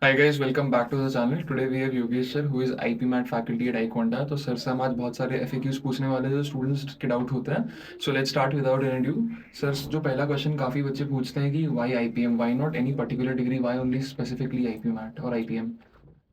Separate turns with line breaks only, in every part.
Hi guys, welcome back to the channel. Today we have Yogesh sir, who is IP Mat faculty at iQuanta. तो sir से हम आज बहुत सारे FAQs पूछने वाले हैं जो स्टूडेंट्स के डाउट होते हैं. So let's start without any ado. Sir जो पहला क्वेश्चन काफ़ी बच्चे पूछते हैं कि why IPM? Why not any particular degree? Why only specifically IP Mat or IPM?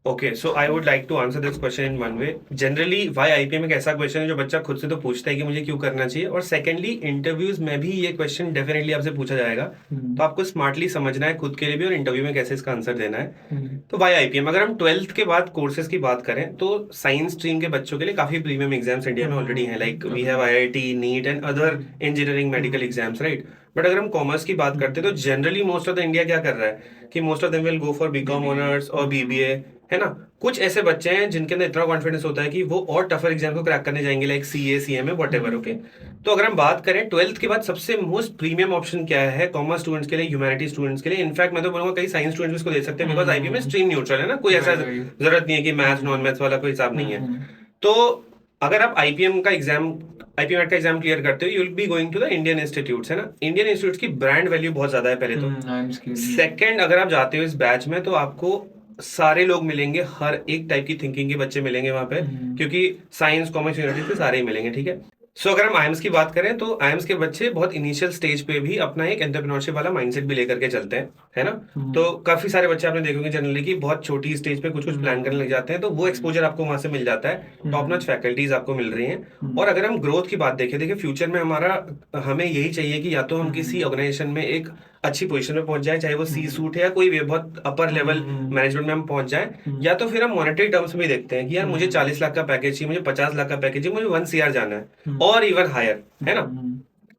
Okay, so I would like to answer this question in one way. Generally, why IPM एक ऐसा question है जो बच्चा खुद से तो पूछता है कि मुझे क्यों करना चाहिए, और सेकेंडली इंटरव्यूज में भी ये क्वेश्चन डेफिनेटली आपसे पूछा जाएगा. तो आपको स्मार्टली समझना है खुद के लिए भी और इंटरव्यू में कैसे इसका आंसर देना है. तो वाई आईपीएम, अगर हम 12th के बाद कोर्सेज की बात करें तो साइंस स्ट्रीम के बच्चों के लिए काफी प्रीमियम एग्जाम्स इंडिया में ऑलरेडी हैं, like we have IIT, NEET and other engineering medical exams, right. But अगर हम कॉमर्स की बात करते हैं तो generally most of the India क्या कर रहा है कि most of them will go for BCom honours और बीबीए, है ना. कुछ ऐसे बच्चे हैं जिनके अंदर इतना कॉन्फिडेंस होता है कि वो और टफर एग्जाम को क्रैक करने जाएंगे, like CA, CMA, whatever. Okay, तो अगर हम बात करें 12th के बाद सबसे मोस्ट प्रीमियम ऑप्शन क्या है कॉमर्स स्टूडेंट्स के लिए, ह्यूमैनिटी स्टूडेंट्स के लिए. इनफैक्ट मैं तो बोलूंगा कई साइंस स्टूडेंट्स इसको दे सकते हैं, बिकॉज आईपी में स्ट्रीम न्यूट्रल है ना, कोई ऐसा जरूरत नहीं है कि मैथ्स नॉन मैथ्स वाला कोई हिसाब नहीं है. तो अगर आप आईपीएम का एग्जाम, आईपीएम का एग्जाम क्लियर करते हो, you will be going to the Indian institutes, है ना. इंडियन इंस्टीट्यूट्स की ब्रांड वैल्यू बहुत ज्यादा है पहले तो. सेकंड, अगर आप जाते हो इस बैच में तो आपको सारे लोग मिलेंगे, हर एक टाइप की थिंकिंग के बच्चे मिलेंगे वहां पे, क्योंकि साइंस कॉमर्स यूनिवर्सिटी से सारे ही मिलेंगे, ठीक है. सो अगर हम आईएम्स की बात करें तो आईएम्स के बच्चे बहुत इनिशियल स्टेज पे भी अपना एक एंटरप्रेन्योरशिप वाला माइंडसेट भी लेकर के चलते हैं, है ना. तो काफी सारे बच्चे आपने देखोगे जनरली कि बहुत छोटी स्टेज पे कुछ कुछ प्लान करने लग जाते हैं, तो वो एक्सपोजर आपको वहां से मिल जाता है, टॉप नॉच फैकल्टीज आपको मिल रही हैं. और अगर हम ग्रोथ की बात देखें, देखिए फ्यूचर में हमें यही चाहिए कि या तो हम किसी ऑर्गेनाइजेशन में एक अच्छी पोजीशन में पहुंच जाए, चाहे वो सी सूट है या कोई भी बहुत अपर लेवल मैनेजमेंट में हम पहुंच जाए, या तो फिर हम मॉनेटरी टर्म्स में देखते हैं कि यार मुझे 40 लाख का पैकेज चाहिए, मुझे 50 लाख का पैकेज चाहिए, मुझे 1 CR जाना है और इवन हायर, है ना.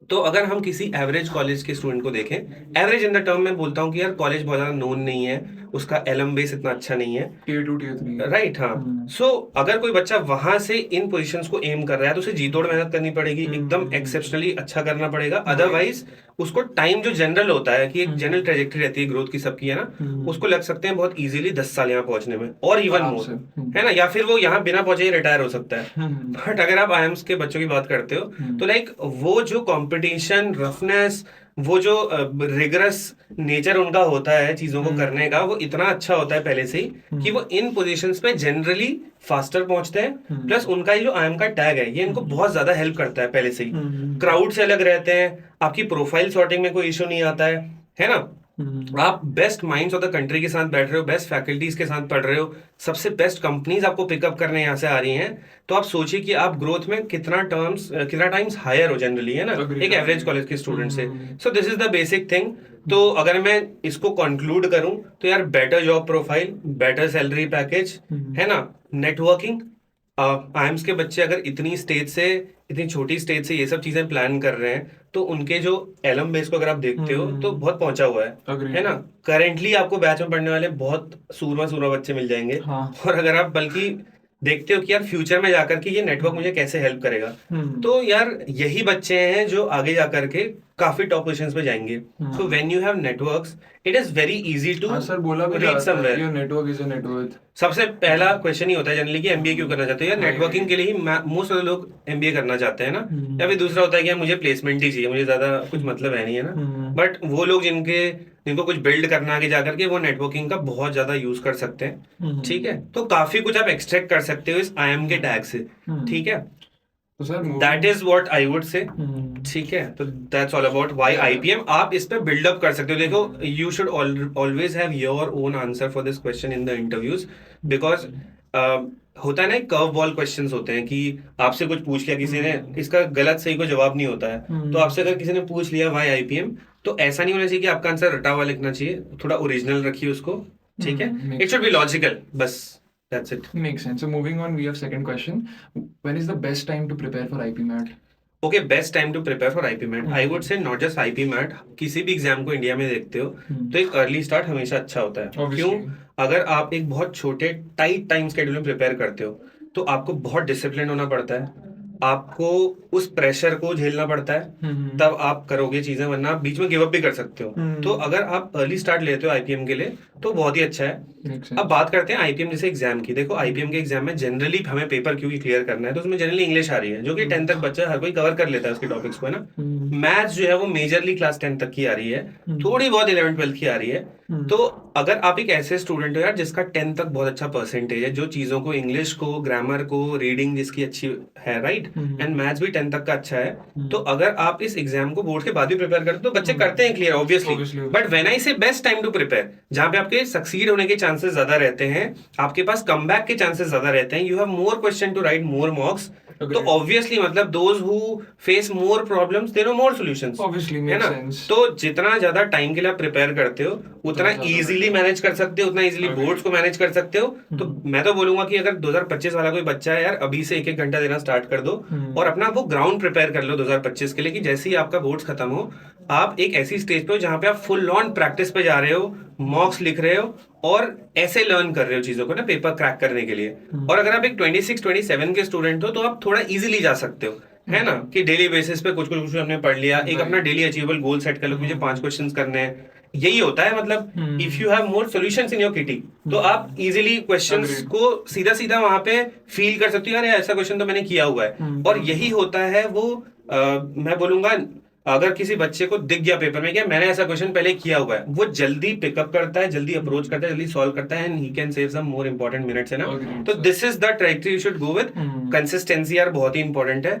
तो अगर हम किसी एवरेज कॉलेज के स्टूडेंट को देखें, एवरेज इन द टर्म में बोलता हूँ कि यार कॉलेज बहुत ज्यादा नोन नहीं है, उसका एलम बेस इतना अच्छा नहीं है,
Tier 2 Tier 3.
राइट. हाँ, सो अगर कोई बच्चा वहां से इन पोजीशंस को एम कर रहा है तो उसे जी तोड़ मेहनत करनी पड़ेगी, एकदम एक्सेप्शनली अच्छा करना पड़ेगा. अदरवाइज उसको टाइम जो जनरल होता है कि एक जनरल ट्रेजेक्टरी रहती है ग्रोथ की सबकी, है ना, उसको लग सकते हैं बहुत इजीली 10 साल यहाँ पहुंचने में, और इवन मोर, है ना. या फिर वो यहाँ बिना पहुंचे ही रिटायर हो सकता है. बट अगर आप आईएम्स के बच्चों की बात करते हो तो लाइक वो जो कंपटीशन, रफनेस, वो जो रिगरस नेचर उनका होता है चीजों को करने का, वो इतना अच्छा होता है पहले से ही कि वो इन पोजीशंस पे जनरली फास्टर पहुंचते हैं. प्लस उनका ये जो आईएम का टैग है ये इनको बहुत ज्यादा हेल्प करता है पहले से ही. क्राउड से अलग रहते हैं, आपकी प्रोफाइल सॉर्टिंग में कोई इशू नहीं आता है ना. आप best minds of the country के साथ बैठ रहे हो, बेस्ट फैकल्टीज के साथ पढ़ रहे हो, सबसे बेस्ट कंपनीज आपको पिकअप करने यहाँ से आ रही हैं. तो आप सोचिए कि आप ग्रोथ में कितना टाइम्स हायर हो जनरली, है ना, एक एवरेज कॉलेज के स्टूडेंट से. So this is the basic thing. तो अगर मैं इसको कंक्लूड करूं तो यार better job profile, better salary package, है ना, नेटवर्किंग. आईएम्स के बच्चे अगर इतनी छोटी स्टेज से ये सब चीजें प्लान कर रहे हैं तो उनके जो एलम बेस को अगर आप देखते हो तो बहुत पहुंचा हुआ है ना. करेंटली आपको बैच में पढ़ने वाले बहुत सूरमा बच्चे मिल जाएंगे. और अगर आप बल्कि देखते हो कि यार फ्यूचर में जाकर के ये नेटवर्क मुझे कैसे हेल्प करेगा, तो यार यही बच्चे हैं जो आगे जाकर के काफी टॉप पोजीशंस पे जाएंगे. So when you have networks it is very easy to
sir बोला भी
reach somewhere.
Your network is a network.
सबसे पहला क्वेश्चन ही होता है जनरली कि एमबीए क्यों करना चाहते हो. यार नेटवर्किंग के लिए ही मोस्ट ऑफ लोग एमबीए करना चाहते हैं ना. या फिर दूसरा होता है कि यार मुझे प्लेसमेंट ही चाहिए, मुझे ज्यादा कुछ मतलब है नहीं, है ना. बट वो लोग जिनको कुछ बिल्ड करना आगे जाकर के, वो नेटवर्किंग का बहुत ज्यादा यूज कर सकते हैं, ठीक है. तो काफी कुछ आप एक्सट्रैक्ट कर सकते हो इस आईएम के टैग से, ठीक है.
तो sir
that is what I would से, ठीक है. तो that's all about why IPM. आप इस पे बिल्डअप कर सकते हो. देखो, you should always have your own answer for this question in the interviews, because होता है ना, कर्व बॉल क्वेश्चंस होते हैं कि आपसे कुछ पूछ लिया किसी ने, इसका गलत सही को जवाब नहीं होता है. तो आपसे अगर किसी ने पूछ लिया व्हाई आईपीएम, तो ऐसा नहीं होना चाहिए कि आपका आंसर रटा हुआ लिखना चाहिए, थोड़ा ओरिजिनल रखिए उसको, ठीक है. इट शुड बी लॉजिकल, बस. That's it.
Makes sense. So moving on, we have second question. When is the best time to prepare for IP MAT?
Okay, best time to prepare for IP MAT. I would say not just IP MAT. किसी भी exam को India में देखते हो तो एक early start हमेशा अच्छा होता है. क्यों? अगर आप एक बहुत छोटे टाइट टाइम स्केड्यूल में प्रिपेयर करते हो तो आपको बहुत डिसिप्लिन होना पड़ता है, आपको उस प्रेशर को झेलना पड़ता है, तब आप करोगे चीजें, वरना आप बीच में गिव अप भी कर सकते हो। तो अगर आप अर्ली स्टार्ट लेते हो आईपीएम के लिए तो बहुत ही अच्छा है। अब बात करते हैं आईपीएम जैसे एग्जाम की। देखो आईपीएम के एग्जाम में जनरली हमें पेपर क्योंकि क्लियर करना है, तो उसमें जनरली इंग्लिश आ रही है, जो कि 10 तक बच्चा हर कोई कवर कर लेता है उसके टॉपिक्स को, है ना। मैथ्स जो है वो मेजरली क्लास 10 तक की आ रही है, थोड़ी बहुत 11 12 की आ रही है। तो अगर आप एक ऐसे स्टूडेंट हो यार जिसका 10 तक बहुत अच्छा परसेंटेज है, जो चीजों को, इंग्लिश को, ग्रामर को, रीडिंग जिसकी अच्छी है, राइट, एंड मैथ्स भी 10 तक का अच्छा है, तो अगर आप इस एग्जाम को बोर्ड के बाद भी प्रिपेयर करते हो तो बच्चे करते हैं clear obviously. But when I से बेस्ट टाइम टू प्रिपेयर, जहां पे आपके सक्सीड होने के चांसेस ज्यादा रहते हैं, आपके पास कमबैक के चांसेस ज्यादा रहते हैं, you have more question to write, more mocks, तो ऑब्वियसली मतलब those who face more problems they know more solutions, है ना। तो जितना ज्यादा टाइम के लिए आप प्रिपेयर करते हो उतना इजीली मैनेज कर सकते हो, उतना इजीली बोर्ड्स को मैनेज कर सकते हो। तो मैं तो बोलूंगा कि अगर 2025 वाला कोई बच्चा है यार, अभी से 1-1 घंटा देना स्टार्ट कर दो और अपना वो ग्राउंड प्रिपेयर कर लो 2025 के लिए, कि जैसे ही आपका बोर्ड्स खत्म हो आप एक ऐसी स्टेज पे हो जहां पे आप फुल ऑन प्रैक्टिस पे जा रहे हो, मॉक्स लिख रहे हो और ऐसे लर्न कर रहे हो चीजों को ना पेपर क्रैक करने के लिए। और अगर आप एक 26-27 के स्टूडेंट हो तो आप थोड़ा इजीली जा सकते हो, है ना, कि डेली बेसिस पे कुछ कुछ हमने पढ़ लिया, एक अपना डेली अचीवेबल गोल सेट कर लो, मुझे 5 क्वेश्चंस करने हैं, यही होता है। मतलब if you have more solutions in your kitty तो आप इजीली क्वेश्चंस को सीधा सीधा वहां पे फील कर सकते हो, यार ऐसा क्वेश्चन तो मैंने किया हुआ है। और यही होता है वो मैं बोलूंगा, अगर किसी बच्चे को दिख गया पेपर में क्या मैंने ऐसा क्वेश्चन पहले किया हुआ है, वो जल्दी पिकअप करता है, जल्दी अप्रोच करता है, जल्दी सॉल्व करता है, and he can save some more important minutes, है ना। तो this is the trajectory you should go with. Consistency यार बहुत ही इंपॉर्टेंट है।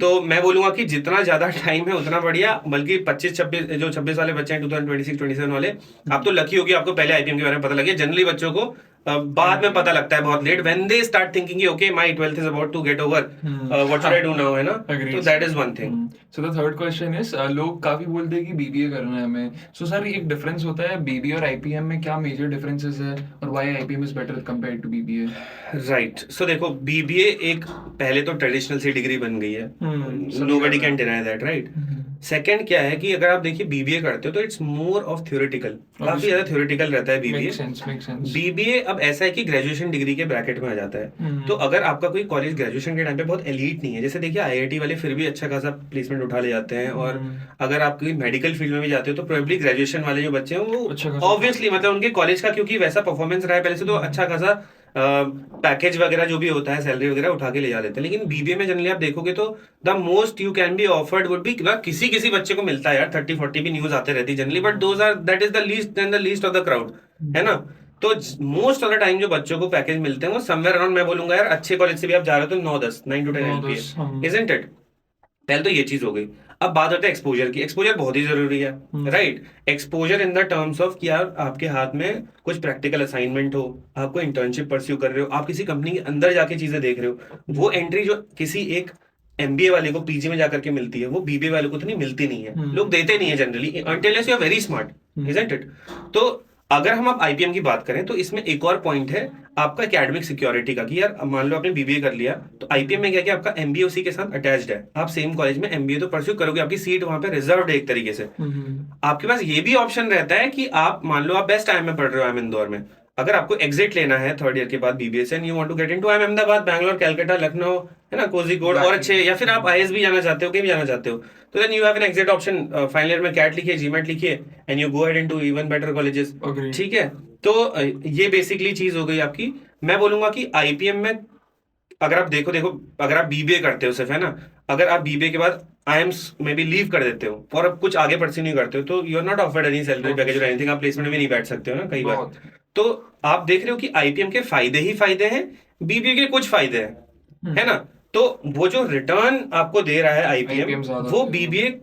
तो मैं बोलूंगा कि जितना ज्यादा टाइम है उतना बढ़िया, बल्कि 25-26 जो 26 वाले बच्चे हैं 2026-27 वाले, आप तो लकी हो कि आपको पहले आईपीएम के बारे में पता लगे। जनरली बच्चों को बाद में पता लगता है बहुत late, when they start thinking okay my 12th is about to get over, what should I do now, है ना। तो that is one thing.
So the third question is, लोग काफी बोलते हैं कि बीबीए करना है हमें, सो सर एक डिफरेंस होता है बीबीए और आईपीएम में, क्या मेजर डिफरेंसेस है और why IPM is better compared to BBA?
Right, so देखो बीबीए एक पहले तो ट्रेडिशनल सी डिग्री बन गई है, nobody can deny that, right. Second क्या है कि अगर आप देखिए बीबीए करते हो तो इट्स मोर ऑफ थ्योरेटिकल, काफी ज्यादा थ्योरेटिकल रहता है बीबीए। बीबीए अब ऐसा है कि ग्रेजुएशन डिग्री के ब्रैकेट में आ जाता है। तो अगर आपका कोई कॉलेज ग्रेजुएशन के टाइम पे बहुत एलीट नहीं है, जैसे देखिए आईआईटी वाले फिर भी अच्छा खासा प्लेसमेंट उठा ले जाते हैं, और अगर आप कोई मेडिकल फील्ड में भी जाते हो तो प्रोबेबली ग्रेजुएशन वाले जो बच्चे हैं वो ऑब्वियसली मतलब उनके कॉलेज का क्योंकि वैसा परफॉर्मेंस रहा है पहले से, तो अच्छा खासा पैकेज वगैरह जो भी होता है, सैलरी वगैरह उठा के ले जा लेते हैं। लेकिन बीबीए में जनरली आप देखोगे तो the most you can be offered would be, किसी किसी बच्चे को मिलता है यार 30-40 भी न्यूज आते रहती है generally, but those are that is the least and the least of the crowd, है ना। तो मोस्ट ऑफ द टाइम जो बच्चों को पैकेज मिलते हैं वो समवेयर अराउंड, मैं बोलूंगा यार अच्छे कॉलेज से भी आप जा रहे हो तो 9-10 9 to 10 LPA, इजंट इट। पहले तो ये चीज हो गई। अब बात होती है एक्सपोजर की। एक्सपोजर बहुत ही जरूरी है, right. Exposure in the terms of कि यार आपके हाथ में कुछ प्रैक्टिकल असाइनमेंट हो, आपको इंटर्नशिप परस्यू कर रहे हो, आप किसी कंपनी के अंदर जाके चीजें देख रहे हो, वो एंट्री जो किसी एक एमबीए वाले को पीजी में जाकर के मिलती है वो बीबीए वाले को तो नहीं मिलती, नहीं है, लोग देते नहीं है generally until you are very smart, isn't it. तो अगर हम आप आईपीएम की बात करें तो इसमें एक और पॉइंट है आपका एकेडमिक सिक्योरिटी का, कि यार मान लो आपने बीबीए कर लिया तो आईपीएम में क्या कि आपका एमबीए उसी के साथ अटैच्ड है, आप सेम कॉलेज में एमबीए तो परस्यू करोगे, आपकी सीट वहां पे रिजर्व्ड है एक तरीके से। आपके पास ये भी ऑप्शन रहता है कि आप मान लो आप बेस्ट आईएम में पढ़ रहे हो, आईएम इंदौर में, अगर आपको एग्जिट लेना है थर्ड ईयर के बाद बीबीए से, you want to get into IIM Ahmedabad, Bangalore, Calcutta, Lucknow, है ना, कोझिकोड और अच्छे, या फिर आप आईएएस भी जाना चाहते हो, कहीं भी जाना चाहते हो, तो then you have an exit option. Final year में कैट लिखिए, जीमेट लिखिए and you go ahead into even better colleges, ठीक है। तो ये बेसिकली चीज हो गई आपकी। मैं बोलूंगा कि आईपीएम में अगर आप देखो अगर आप बीबीए करते हो सिर्फ, है ना, अगर आप बीबीए के बाद आईएम्स में भी लीव कर देते हो और अब कुछ आगे परस्यू नहीं करते हो तो you are not offered any salary package और एनीथिंग, आप प्लेसमेंट में नहीं बैठ सकते हो ना कई बार। तो आप देख रहे हो कि आईपीएम के फायदे ही फायदे हैं, बीबीए के कुछ फायदे हैं, है ना। तो वो जो रिटर्न आपको दे रहा है आईपीएम वो बीबीए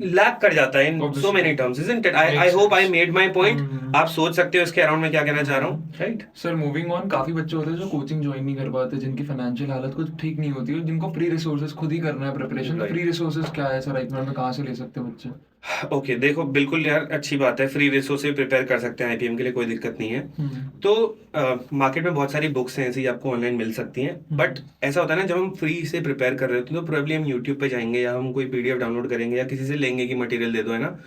लैक कर जाता है in so many terms, isn't it. I hope I made my point. आप सोच सकते हो इसके अराउंड में क्या कहना चाह रहा हूँ, राइट।
सर मूविंग ऑन, काफी बच्चे होते हैं जो कोचिंग ज्वाइन नहीं कर पाते, जिनकी फाइनेंशियल हालत कुछ ठीक नहीं होती है, जिनको फ्री रिसोर्सेज खुद ही करना है प्रिपरेशन। फ्री रिसोर्सेज क्या है सर आईपीएम में, कहाँ से ले सकते हैं बच्चे?
ओके देखो बिल्कुल यार अच्छी बात है, फ्री रिसोर्स से प्रिपेयर कर सकते हैं आईपीएम के लिए, कोई दिक्कत नहीं है। तो मार्केट में बहुत सारी बुक्स हैं ऐसी आपको ऑनलाइन मिल सकती हैं, बट ऐसा होता है ना जब हम फ्री से प्रिपेयर कर रहे होते हैं तो प्रोबेबली हम यूट्यूब पे जाएंगे या हम कोई पीडीएफ डाउनलोड करेंगे या किसी से लेंगे कि मटेरियल दे दो, है ना।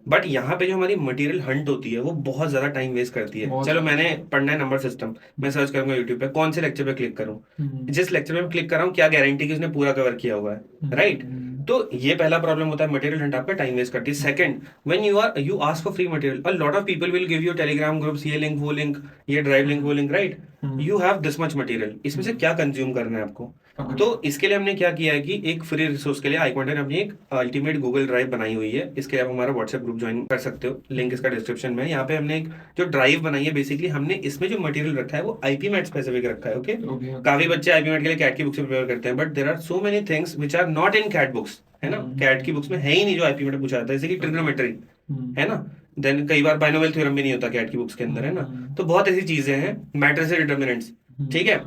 बट यहाँ पे जो हमारी मटेरियल हंट होती है वो बहुत ज्यादा टाइम वेस्ट करती है। चलो मैंने पढ़ना है नंबर सिस्टम, मैं सर्च करूंगा यूट्यूब पे, कौन से लेक्चर पे क्लिक करूँ, जिस लेक्चर में क्लिक कर रहा हूँ क्या गारंटी कि उसने पूरा कवर किया हुआ है, राइट। तो ये पहला प्रॉब्लम होता है, मटेरियल हंट आपका टाइम वेस्ट करती है। Second, when you ask for free material, a lot of people will give you Telegram groups, ये लिंक वो लिंक, ये ड्राइव लिंक वो link, right. You have this much material, इसमें से क्या कंज्यूम करना है आपको। तो इसके लिए हमने क्या किया है कि एक फ्री रिसोर्स के लिए iQuanta ने अपनी एक अल्टीमेट गूगल ड्राइव बनाई हुई है। इसके लिए आप हमारा व्हाट्सएप ग्रुप ज्वाइन कर सकते हो, लिंक इसका डिस्क्रिप्शन में है। यहाँ पे हमने एक जो ड्राइव बनाई है, बेसिकली हमने इसमें जो मटेरियल रखा है वो आईपी मैट स्पेसिफिक रखा है। ओके, काफी बच्चे आईपी मैट के लिए कैट की बुक से प्रिपेयर करते हैं, but there are so many things which are not in CAT books, है ना। कैट की बुक्स में है ही नहीं जो आईपी मैट पूछा जाता है, जैसे कि ट्रिग्नोमेट्री, है ना। देन कई बार बाइनोमियल थ्योरम भी नहीं होता कैट की बुक्स के अंदर, है ना। तो बहुत ऐसी चीजें हैं, मैट्रिसेस डिटर्मिनेंट्स, ठीक है,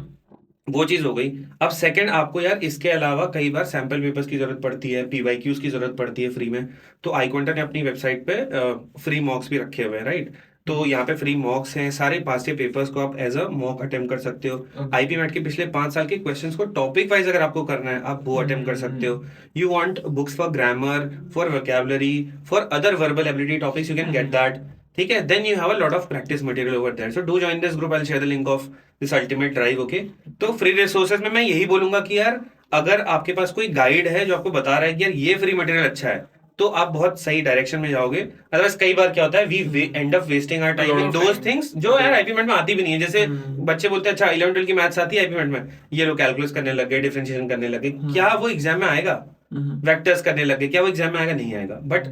वो चीज हो गई। अब सेकंड, आपको यार इसके अलावा कई बार सैंपल पेपर्स की जरूरत पड़ती है, पीवाईक्यूज की जरूरत पड़ती है फ्री में। तो iQuanta ने अपनी वेबसाइट पे फ्री मॉक्स भी रखे हुए हैं, राइट। तो यहाँ पे फ्री मॉक्स हैं, सारे पास के पेपर्स को आप एज अ मॉक अटेम्प्ट कर सकते हो। आईपी मैट के पिछले 5 साल के क्वेश्चंस को टॉपिक वाइज अगर आपको करना है, आप वो अटेम्प्ट कर सकते हो। You want books for grammar, for vocabulary, for other verbal ability topics, you can get that, ठीक है। Then you have a lot of practice material over there, so do join this group, I will share the link of this ultimate drive, okay. तो free resources में मैं यही बोलूंगा कि यार अगर आपके पास कोई गाइड है जो आपको बता रहा है कि यार ये फ्री मटेरियल अच्छा है, तो आप बहुत सही डायरेक्शन में जाओगे। अदरवाइज कई बार क्या होता है, we end up wasting our time in those things जो यार आईपी मैट में आती भी नहीं है। जैसे बच्चे बोलते हैं अच्छा 11 12 की मैथ्स आती है आईपी मैट में, ये लोग कैलकुलस करने लग गए, डिफरेंशिएशन करने लगे, क्या वो एग्जाम में आएगा। वेक्टर्स करने लगे, क्या वो एग्जाम में आएगा, नहीं आएगा। But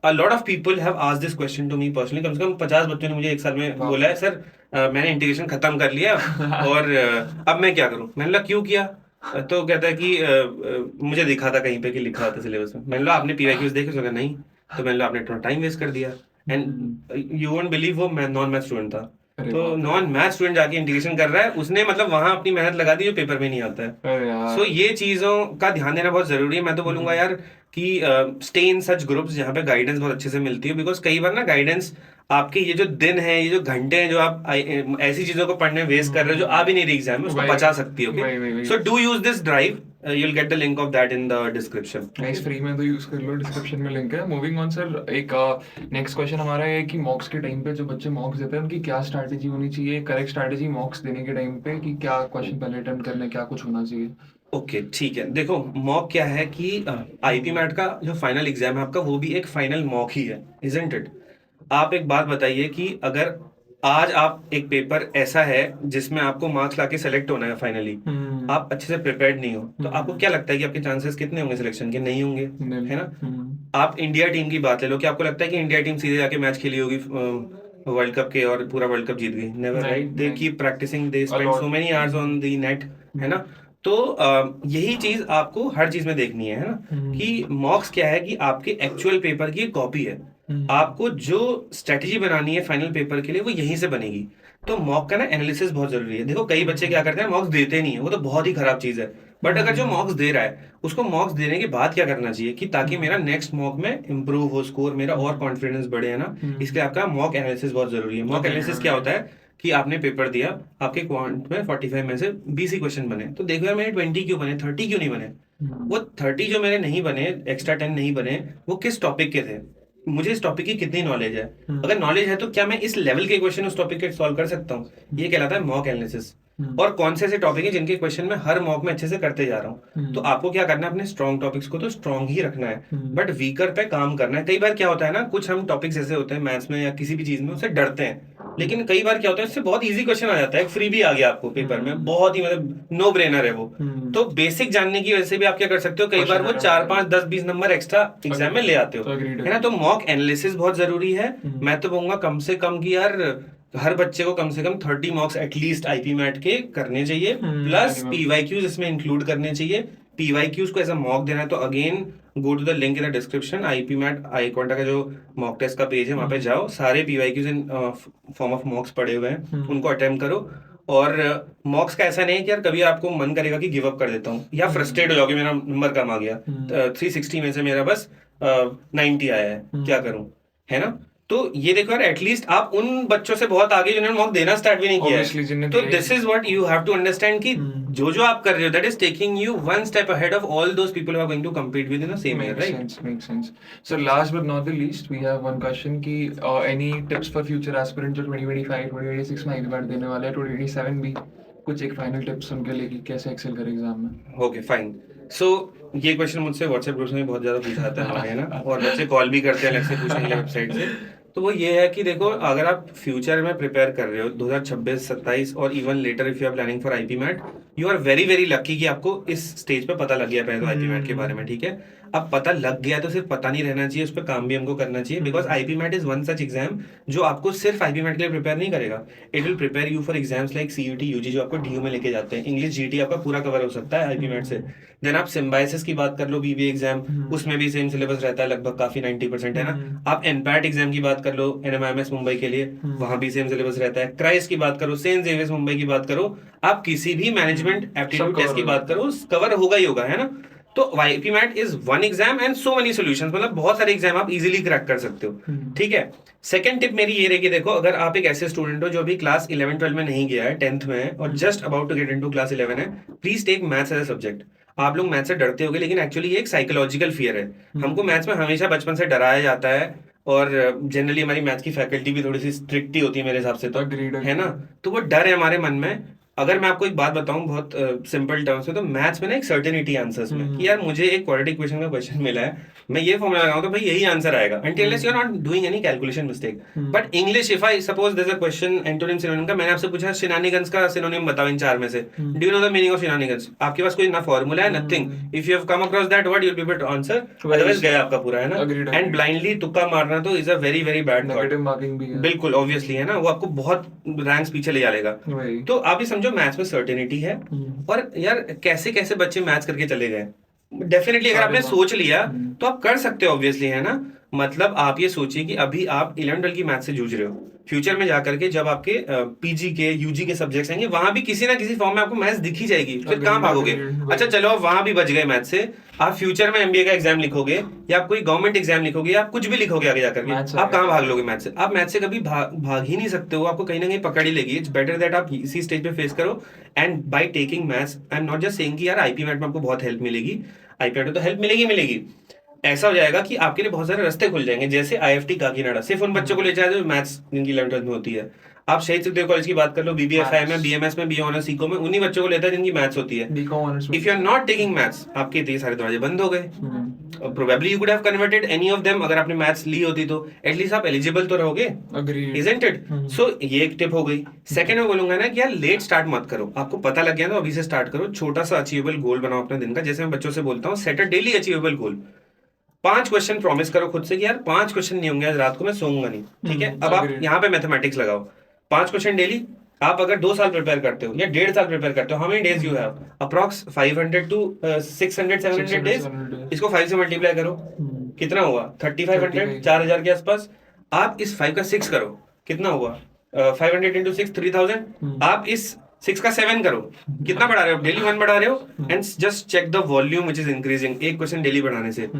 a lot of people have asked this question to me personally, कम से कम 50 बच्चों ने मुझे एक साल में बोला है, सर मैंने इंटीग्रेशन खत्म कर लिया और अब मैं क्या करूं। मैंने कहा क्यों किया, तो कहता है कि मुझे दिखा था कहीं पे कि लिखा था सिलेबस में। मैंने कहा आपने पीवाईक्यूज देखे, उसने कहा नहीं। तो मैंने कहा आपने थोड़ा टाइम वेस्ट कर दिया। एंड यू वोंट बिलीव वो नॉन मैथ स्टूडेंट था, तो नॉन मैथ स्टूडेंट जाके इंटीग्रेशन कर रहा है, उसने मतलब वहां अपनी मेहनत लगा दी जो पेपर में नहीं आता है। सो ये चीजों का ध्यान देना बहुत जरूरी है। मैं तो बोलूंगा यार कि स्टे इन सच ग्रुप्स जहाँ पे गाइडेंस बहुत अच्छे से मिलती है, बिकॉज कई बार ना गाइडेंस आपके ये जो दिन है, ये जो घंटे हैं जो आप ऐसी चीजों को पढ़ने वेस्ट कर रहे हो जो आ भी नहीं रही एग्जाम में, उसको बचा सकती है। Okay, so do use this drive, you will get the link of that in the description.
Nice, free में तो यूज कर लो, डिस्क्रिप्शन में लिंक है। मूविंग ऑन सर, एक नेक्स्ट क्वेश्चन हमारा है कि मॉक्स के टाइम पे जो बच्चे मॉक्स देते हैं उनकी क्या स्ट्रैटेजी होनी चाहिए, करेक्ट स्ट्रैटेजी मॉक्स देने के टाइम पे, कि क्या क्वेश्चन पहले अटेम्प्ट करना है, क्या कुछ होना चाहिए।
ओके ठीक है, देखो मॉक क्या है कि आईपी मैट का जो फाइनल एग्जाम है आपका, वो भी एक फाइनल मॉक ही है, इजंट इट। आप एक बात बताइए कि अगर आज आप एक पेपर ऐसा है जिसमें आपको मार्क्स लाके सेलेक्ट होना है फाइनली, आप अच्छे से प्रिपेयर्ड नहीं हो, तो आपको क्या लगता है कि आपके चांसेस कितने होंगे सिलेक्शन के? नहीं होंगे, है ना। आप इंडिया टीम की बात ले लो, क्या आपको लगता है कि इंडिया टीम सीधे जाके मैच खेली होगी वर्ल्ड कप के और पूरा वर्ल्ड कप जीत गई? Never, right. They keep practicing, they spend so many hours on the net, है ना। तो यही चीज आपको हर चीज में देखनी है ना, कि मॉक्स क्या है कि आपके एक्चुअल पेपर की कॉपी है। आपको जो स्ट्रेटेजी बनानी है फाइनल पेपर के लिए वो यहीं से बनेगी। तो मॉक का ना एनालिसिस बहुत जरूरी है। देखो कई बच्चे क्या करते हैं, मॉक्स देते नहीं है, वो तो बहुत ही खराब चीज है। बट अगर जो मॉक्स दे रहा है उसको मॉक्स देने के बाद क्या करना चाहिए कि ताकि मेरा नेक्स्ट मॉक में इंप्रूव हो स्कोर, मेरा और कॉन्फिडेंस बढ़े, है ना। इसलिए आपका मॉक एनालिसिस बहुत जरूरी है। मॉक एनालिसिस क्या होता है कि आपने पेपर दिया, आपके क्वांट में 45 में से 20 ही क्वेश्चन बने, तो देखो यार मेरे 20 क्यों बने, 30 क्यों नहीं बने। वो 30 जो मेरे नहीं बने, एक्स्ट्रा 10 नहीं बने, वो किस टॉपिक के थे, मुझे इस टॉपिक की कितनी नॉलेज है। अगर नॉलेज है तो क्या मैं इस लेवल के क्वेश्चन उस टॉपिक के सॉल्व कर सकता हूँ, ये कहलाता है मॉक एनालिसिस। और कौन से ऐसे टॉपिक है जिनके क्वेश्चन मैं हर मॉक में अच्छे से करते जा रहा हूँ। तो आपको क्या करना है, अपने स्ट्रॉन्ग टॉपिक्स को तो स्ट्रॉन्ग ही रखना है, बट वीकर पे काम करना है। कई बार क्या होता है ना, कुछ हम टॉपिक्स ऐसे होते हैं मैथ्स में या किसी भी चीज में, उससे डरते हैं, लेकिन कई बार क्या होता है इससे बहुत इजी क्वेश्चन आ जाता है, फ्री भी आ गया आपको पेपर में, बहुत ही मतलब नो ब्रेनर है वो। तो बेसिक जानने की वजह से भी आप क्या कर सकते हो, कई बार वो 4 5 10 20 नंबर एक्स्ट्रा एग्जाम में ले आते हो, है ना। तो मॉक एनालिसिस बहुत जरूरी है। मैं तो कहूंगा कम से कम कि यार हर बच्चे को कम से कम 30 मॉक्स एटलीस्ट आईपी मैट के करने चाहिए, प्लस पीवाईक्यूज इसमें इंक्लूड करने चाहिए। पीवाईक्यूज को ऐसा मॉक देना है तो again go to the link in the description, IPMAT iQuanta का जो मॉक टेस्ट का पेज है वहां पे जाओ, सारे पीवाईक्यूज इन फॉर्म ऑफ मॉक्स पड़े हुए हैं, उनको अटेम्प्ट करो। और मॉक्स का ऐसा नहीं है कि यार कभी आपको मन करेगा कि गिव अप कर देता हूँ या फ्रस्ट्रेट हो जाओगे मेरा नंबर कम आ गया, 360 में से मेरा बस 90 आया है, क्या करूं, है ना। तो ये देखो यार, एटलीस्ट आप उन बच्चों से बहुत आगे जिन्होंने मॉक देना स्टार्ट भी नहीं किया
Obviously, जिन्हें
है। तो
दिया ही
this is what you have to understand कि जो जो आप कर रहे हो that is taking you one step ahead of all those people who are going to compete with in the same year,
Makes
right?
sense, makes sense. So last but not the least, we have one question कि any tips for future aspirants जो 2025, 2026 में IB देने वाले हैं, 2027 भी कुछ एक final tips उनके लिए कि कैसे excel करें एग्जाम में.
Okay fine. सो ये क्वेश्चन मुझसे व्हाट्सएप ग्रुप में बहुत ज्यादा पूछा जाता है हमारे, है ना, और बच्चे कॉल भी करते हैं अलग से पूछने के लिए वेबसाइट से। तो वो ये है कि देखो, अगर आप फ्यूचर में प्रिपेयर कर रहे हो 2026, 27 और even later if you are planning for IPMAT, you are very very lucky कि आपको इस स्टेज पे पता लग गया पहले तो आईपी मैट के बारे में, ठीक है। अब पता लग गया तो सिर्फ पता नहीं रहना चाहिए, उस पर काम भी हमको करना चाहिए, because IPMAT is one such exam जो आपको सिर्फ आईपी मैट के लिए प्रिपेयर नहीं करेगा। It will prepare you for exams like CUET, UG जो आपको डीयू में लेके जाते हैं। इंग्लिश जीटी आपका पूरा कवर हो सकता है आईपी मैट से। देन आप सिम्बाइसिस की बात कर लो, बीबीए एग्जाम, उसमें भी सेम सिलेबस रहता है लगभग, काफी 90% है ना। आप एनपैट एग्जाम की बात कर लो, एनएमआईएमएस मुंबई के लिए, वहां भी सेम सिलेबस रहता है। क्राइस्ट की बात करो, सेंट जेवियर्स मुंबई की बात करो, आप किसी भी मैनेजमेंट एप्टीट्यूड टेस्ट की बात करो, कवर होगा ही होगा, है ना। तो IPMAT is one exam and so many solutions, मतलब बहुत सारे एग्जाम आप इजीली क्रैक कर सकते हो, ठीक है। सेकंड टिप मेरी ये रहेगी, देखो अगर आप एक ऐसे स्टूडेंट हो जो अभी क्लास 11 12 में नहीं गया है, 10th में है और just about to get into class 11 है, please take maths as a subject. आप लोग मैथ्स से डरते होगे, लेकिन एक्चुअली ये एक साइकोलॉजिकल फियर है। हमको मैथ्स में हमेशा बचपन से डराया जाता है, और जनरली हमारी मैथ्स की फैकल्टी भी थोड़ी सी स्ट्रिक्ट ही होती है मेरे हिसाब से, तो है ना। तो वो डर है हमारे मन में। अगर मैं आपको एक बात बताऊं बहुत सिंपल टर्म्स में, तो मैथ्स में ना एक सर्टेनिटी आंसर्स में कि यार मुझे एक क्वाड्रेटिक इक्वेशन का क्वेश्चन मिला है, मैं ये फॉर्मूला लगाऊं तो भाई यही आंसर आएगा, until you are not doing any calculation mistake. But English, if I suppose there is a question antonym synonym का, मैंने आपसे पूछा शिनानिगन्स का सिनोनिम बताओ इन 4 में से, do you know the meaning of shenanigans? आपके पास कोई ना फॉर्मूला है, nothing. If you have come across that word, you will be able to answer, otherwise गया आपका पूरा, है ना। एंड ब्लाइंडली तुक्का मारना तो is a very very bad thought.
Negative marking भी है,
बिल्कुल ऑब्वियसली, है ना, वो आपको बहुत रैंक्स पीछे ले जाएगा। तो आप ही समझो मैथ्स में सर्टेनिटी है। और यार कैसे कैसे बच्चे मैथ्स करके चले गए। डेफिनेटली अगर आपने सोच लिया तो आप कर सकते हो, ऑब्वियसली, है ना। मतलब आप ये सोचिए कि अभी आप 11 12 की मैथ्स से जूझ रहे हो, फ्यूचर में जाकर के जब आपके पीजी के यूजी के सब्जेक्ट्स आएंगे, वहां भी किसी ना किसी फॉर्म में आपको मैथ्स दिख ही जाएगी, फिर कहाँ भागोगे। अच्छा चलो आप वहां भी बच गए मैथ्स से, आप फ्यूचर में एमबीए का एग्जाम लिखोगे या आप कोई गवर्नमेंट एग्जाम लिखोगे या आप कुछ भी लिखोगे आगे जाकर के, आप कहाँ भाग लोगे मैथ्स से? आप मैथ्स से कभी भाग ही नहीं सकते हो, आपको कहीं ना कहीं पकड़ ही लेगी। इट्स बेटर दैट आप इसी स्टेज पे फेस करो। And by taking maths, I am not just saying कि यार आईपी मैट में आपको बहुत हेल्प मिलेगी, आईपी मैट में तो हेल्प मिलेगी मिलेगी। ऐसा हो जाएगा कि आपके लिए बहुत सारे रास्ते खुल जाएंगे, जैसे आईएफटी काकीनाडा सिर्फ उन बच्चों को ले जाए जो मैथ्स जिनकी 11 12 में होती है। आप शहीद सुखदेव कॉलेज की बात कर लो, बीबीएफआई में, बीएमएस में, बीए ऑनर्स सीको में, उन्हीं बच्चों को लेता है जिनकी मैथ्स होती है। If you are not taking maths, आपके इतने सारे दरवाजे बंद हो गए। Probably you could have converted any of them, अगर आपने मैथ्स ली होती तो एटलीस्ट आप एलिजिबल तो रहोगे, इजंट इट? सो ये एक टिप हो गई। सेकंड मैं बोलूंगा ना कि यार लेट स्टार्ट मत करो, आपको पता लग गया तो अभी से स्टार्ट करो। छोटा सा अचीवेबल गोल बनाओ अपने दिन का, जैसे मैं बच्चों से बोलता हूँ, सेट अ डेली अचीवेबल गोल। 5 क्वेश्चन प्रॉमिस करो खुद से कि यार 5 क्वेश्चन नहीं होंगे आज रात को, मैं सोऊंगा नहीं, ठीक है। अब आप यहाँ पे मैथमेटिक्स लगाओ, 5 क्वेश्चन डेली। आप अगर 2 साल प्रिपेयर करते हो या 1.5 साल प्रिपेयर करते हो, how many days you have? Approx 500 to 600 700 days. इसको 5 से मल्टीप्लाई करो, कितना हुआ? 3500, 4000 के आसपास। आप इस 5 का 6 करो, कितना हुआ? 500 इंटू 6, 3000। आप इस 6 का 7 करो, कितना बढ़ा रहे हो? डेली 1 बढ़ा रहे हो। And just check the volume which is increasing, एक क्वेश्चन डेली बढ़ाने से।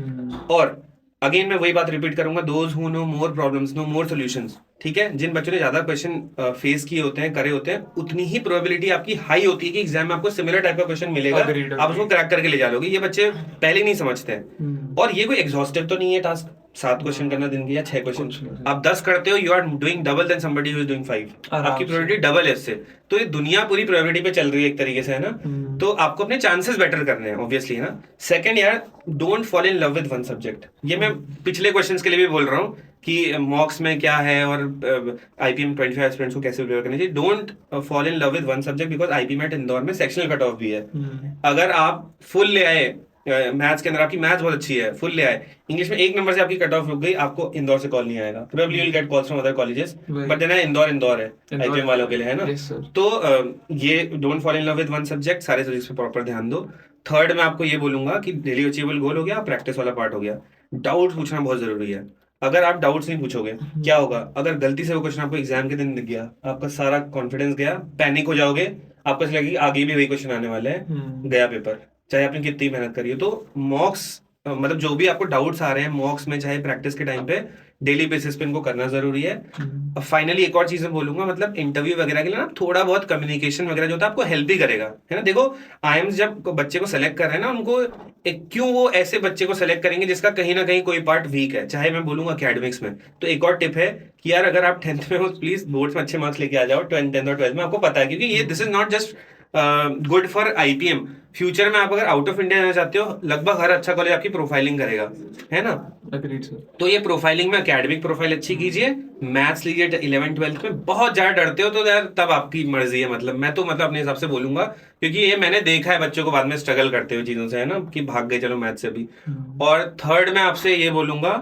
और अगेन मैं वही बात रिपीट करूंगा, those who know more problems no more solutions, ठीक है। जिन बच्चों ने ज्यादा क्वेश्चन फेस किए होते हैं, करे होते हैं, उतनी ही प्रोबेबिलिटी आपकी हाई होती है कि एग्जाम में आपको सिमिलर टाइप का क्वेश्चन मिलेगा, आप उसको क्रैक करके ले जा लोगे। ये बच्चे पहले नहीं समझते हैं। और ये कोई एग्जॉस्टिव तो नहीं है टास्क, 7 क्वेश्चन करना दिन के या 6 क्वेश्चन। आप 10 करते हो, you are doing double than somebody who is doing 5। आपकी प्रोबेबिलिटी डबल है इससे। तो ये दुनिया पूरी प्रोबेबिलिटी पे चल रही है एक तरीके से, है ना। तो आपको अपने चांसेस बेटर करने हैं, ऑब्वियसली, है ना। सेकंड यार, don't fall in love with one subject. ये मैं पिछले क्वेश्चंस के लिए भी बोल रहा हूँ कि मॉक्स में क्या है और आईपीएम 25 एस्पिरेंट्स को कैसे प्रिपेयर करना चाहिए। Don't fall in love with one subject, because IPMAT Indore में सेक्शनल कट ऑफ भी है। अगर आप फुल ले आए मैथ्स के अंदर, आपकी मैथ्स बहुत अच्छी है, फुल ले आए, इंग्लिश में 1 नंबर से आपकी कट ऑफ रुक गई, आपको इंदौर से कॉल नहीं आएगा। Probably you will get calls from other colleges, but then Indore है आईपीएम वालों के लिए, है ना। तो ये don't fall in love with one subject, सारे सब्जेक्ट्स पे प्रॉपर ध्यान दो। थर्ड मैं आपको ये बोलूंगा कि डेली अचीवेबल गोल हो गया, प्रैक्टिस वाला पार्ट हो गया, डाउट पूछना बहुत जरूरी है। अगर आप डाउट्स नहीं पूछोगे, क्या होगा? अगर गलती से वो क्वेश्चन आपको एग्जाम के दिन दिख गया, आपका सारा कॉन्फिडेंस गया, पैनिक हो जाओगे, आपको ऐसा लगेगा आगे भी वही क्वेश्चन आने वाले हैं, गया पेपर, चाहे आपने कितनी मेहनत करी हो। तो मॉक्स मतलब जो भी आपको डाउट्स आ रहे हैं मॉक्स में चाहे प्रैक्टिस के टाइम पे, डेली बेसिस पे इनको करना जरूरी है। अब फाइनली एक और चीज मैं बोलूंगा, मतलब इंटरव्यू वगैरह के लिए ना थोड़ा बहुत कम्युनिकेशन वगैरह जो होता है आपको हेल्प ही करेगा, है ना। देखो आईएम्स जब बच्चे को सेलेक्ट कर रहे हैं ना, उनको क्यों वो ऐसे बच्चे को सेलेक्ट करेंगे जिसका कहीं ना कहीं कोई पार्ट वीक है, चाहे मैं बोलूंगा अकेडमिक्स में। तो एक और टिप है कि यार अगर आप 10th में हो प्लीज बोर्ड्स में अच्छे मार्क्स लेके आ जाओ, 10th और 12th में। आपको पता है क्योंकि ये this is not just good for IPM, future में आप अगर आउट ऑफ इंडिया जाना चाहते हो लगभग हर अच्छा कॉलेज आपकी प्रोफाइलिंग करेगा, है ना।
Agreed, sir.
तो ये प्रोफाइलिंग में एकेडमिक प्रोफाइल अच्छी कीजिए, मैथ्स लीजिए 11th 12th में। बहुत ज्यादा डरते हो तो यार तब आपकी मर्जी है, मतलब मैं तो मतलब अपने हिसाब से बोलूंगा, क्योंकि ये मैंने देखा है बच्चों को बाद में स्ट्रगल करते हुए चीजों से, है ना, कि भाग गए चलो मैथ से भी। और थर्ड मैं आपसे ये बोलूंगा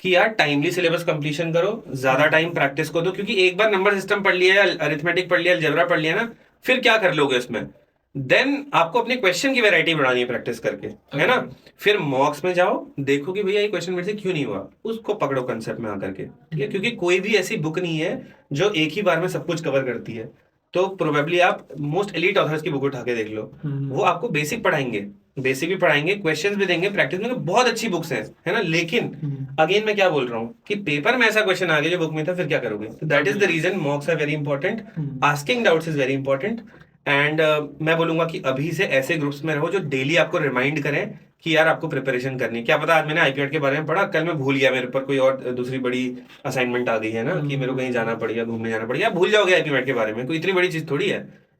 कि यार टाइमली सिलेबस कंप्लीशन करो, ज्यादा टाइम प्रैक्टिस को दो, क्योंकि एक बार नंबर सिस्टम पढ़ लिया, अरिथमेटिक पढ़ लिया, अलजेब्रा पढ़ लिया ना, फिर क्या कर लोगे उसमें। देन आपको अपने क्वेश्चन की वैरायटी बढ़ानी है प्रैक्टिस करके, है ना। फिर मॉक्स में जाओ, देखो कि भैया ये क्वेश्चन मेरे से क्यों नहीं हुआ, उसको पकड़ो कंसेप्ट में आकर के, ठीक है। क्योंकि कोई भी ऐसी बुक नहीं है जो एक ही बार में सब कुछ कवर करती है। तो प्रोबेबली आप मोस्ट एलीट ऑथर्स की बुक उठा के देख लो, वो आपको बेसिक पढ़ाएंगे, बेसिक भी पढ़ाएंगे, क्वेश्चंस भी देंगे, प्रैक्टिस में बहुत अच्छी बुक्स हैं, है ना। लेकिन अगेन मैं क्या बोल रहा हूँ कि पेपर में ऐसा क्वेश्चन आ गया जो बुक में था, फिर क्या करोगे। That is the reason mocks are very important, asking doubts is very important. And मैं बोलूंगा कि अभी से ऐसे ग्रुप्स में रहो जो डेली आपको रिमाइंड करें कि यार आपको प्रिपरेशन करनी है। क्या पता आज मैंने आईपीएड के बारे में पढ़ा, कल मैं भूल गया, मेरे ऊपर कोई और दूसरी बड़ी असाइनमेंट आ गई है ना, कि मेरे को कहीं जाना पड़ेगा, घूमने जाना पड़ेगा, भूल जाओगे आईपीएड के बारे में, कोई इतनी बड़ी चीज थोड़ी है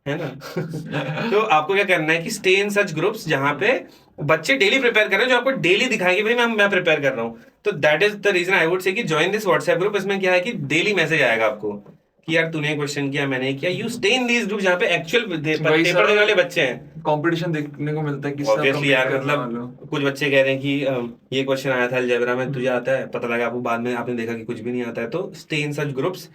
ना। तो आपको क्या करना है कि स्टे इन सच ग्रुप्स जहां पे बच्चे डेली प्रिपेयर कर रहे हैं, जो आपको डेली दिखाएंगे भाई मैं प्रिपेयर कर रहा हूँ। तो that is the reason I would say कि ज्वाइन दिस व्हाट्सएप ग्रुप। इसमें क्या है कि डेली मैसेज आएगा आपको कि यार तूने क्वेश्चन किया, मैंने किया। You stay in these group जहाँ पे एक्चुअल पेपर देने वाले बच्चे हैं,
कंपटीशन देखने को मिलता है किससे आप
ऑब्वियसली यार।
compete करने वाले हो।
मतलब कुछ बच्चे कह रहे हैं कि ये क्वेश्चन आया था अलजेब्रा में, तुझे आता है, पता लगा आपको बाद में आपने देखा कि कुछ भी नहीं आता है। तो स्टे इन सच ग्रुप्स।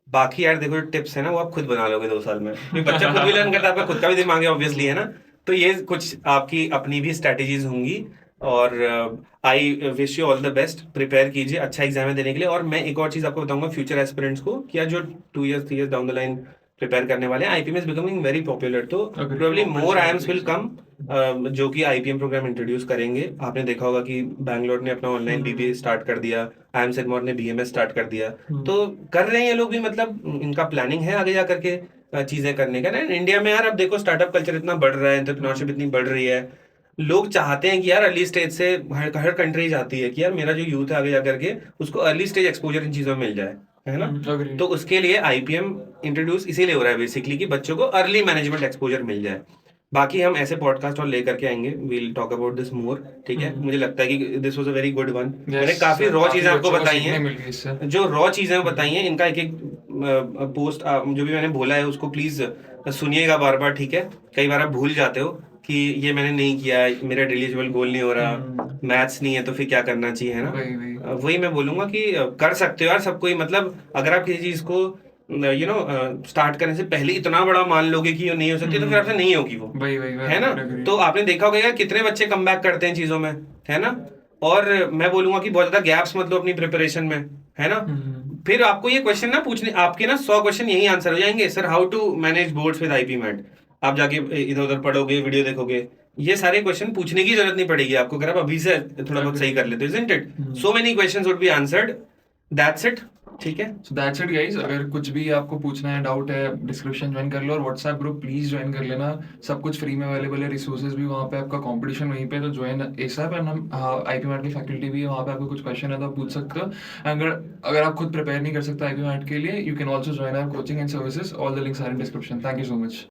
बाकी यार देखो टिप्स है ना, वो आप खुद बना लोगे 2 साल में, क्योंकि बच्चा खुद भी लर्न करता है, आपका खुद का भी दिमाग है ऑब्वियसली, है ना। तो ये कुछ आपकी अपनी भी स्ट्रेटेजीज होंगी। और I wish you all the best, prepare कीजिए अच्छा एग्जाम देने के लिए। और मैं एक और चीज आपको बताऊंगा फ्यूचर एस्पिरेंट्स को, कि यार जो 2 years 3 years down the line prepare करने वाले हैं, IPM is becoming very popular. तो probably more IIMs will come जो कि आईपीएम प्रोग्राम इंट्रोड्यूस करेंगे। आपने देखा होगा कि बैंगलोर ने अपना ऑनलाइन बीबीए स्टार्ट कर दिया, आईएम सिग्मोर ने बीएमएस स्टार्ट कर दिया। तो कर रहे हैं ये लोग भी, मतलब इनका प्लानिंग है आगे जा करके चीजें करने का ना। इंडिया में यार अब देखो स्टार्टअप कल्चर इतना बढ़ रहा है, एंटरप्रेन्योरशिप इतनी बढ़ रही है, लोग चाहते हैं कि यार अर्ली स्टेज से, हर कंट्री चाहती है कि यार मेरा जो यूथ है आगे जाकर के उसको अर्ली स्टेज एक्सपोजर इन चीजों में मिल जाए, है ना।
Agreed.
तो उसके लिए आईपीएम इंट्रोड्यूस इसीलिए हो रहा है बेसिकली, कि बच्चों को अर्ली मैनेजमेंट एक्सपोजर मिल जाए। बाकी हम ऐसे पॉडकास्ट और लेकर के आएंगे, we'll talk about this more, ठीक है। मुझे लगता है कि this was a very good one. मैंने काफी रॉ चीजें आपको बताई हैं, जो रॉ चीजें बताई हैं, इनका एक एक पोस्ट जो भी मैंने बोला है उसको प्लीज सुनिएगा बार बार, ठीक है। कई बार आप भूल जाते हो कि ये मैंने नहीं किया, मेरा डिलीजिबल गोल नहीं हो रहा, मैथ्स नहीं है, तो फिर क्या करना चाहिए, है ना। वही मैं बोलूंगा कि कर सकते हो यार सब कोई। मतलब अगर आप किसी चीज को स्टार्ट करने से पहले इतना बड़ा मान लोगे कि ये नहीं हो सकती, तो फिर आपसे नहीं होगी वो, है ना। तो आपने देखा होगा यार कितने बच्चे कम बैक करते हैं चीजों में, है ना। और मैं बोलूंगा कि बहुत ज्यादा गैप्स मत लो अपनी प्रिपरेशन में, है ना। फिर आपको ये क्वेश्चन ना पूछने, आपके ना 100 क्वेश्चन यही आंसर हो जाएंगे, sir how to manage boards with IPMAT. आप जाके इधर उधर पढ़ोगे, वीडियो देखोगे, ये सारे क्वेश्चन पूछने की जरूरत नहीं पड़ेगी आपको, अगर आप अभी से थोड़ा बहुत सही कर लेते हो, isn't it? So many questions would be answered. That's it. ठीक है।
So that's it guys, अगर कुछ भी आपको पूछना है, डाउट है, डिस्क्रिप्शन ज्वाइन कर लो, और व्हाट्सएप ग्रुप प्लीज ज्वाइन कर लेना, सब कुछ फ्री में अवेलेबल है, रिसोर्सेज भी वहाँ पे, आपका कंपटीशन वहीं पे, तो ज्वाइन एसएप है। हम आईपी मैट की फैकल्टी भी है वहाँ पे, आपको कुछ क्वेश्चन है तो आप पूछ सकते हो। अगर आप खुद प्रिपेयर नहीं कर सकते आईपी मैट के लिए, you can also join our coaching and services, all the links are in description. Thank you so much.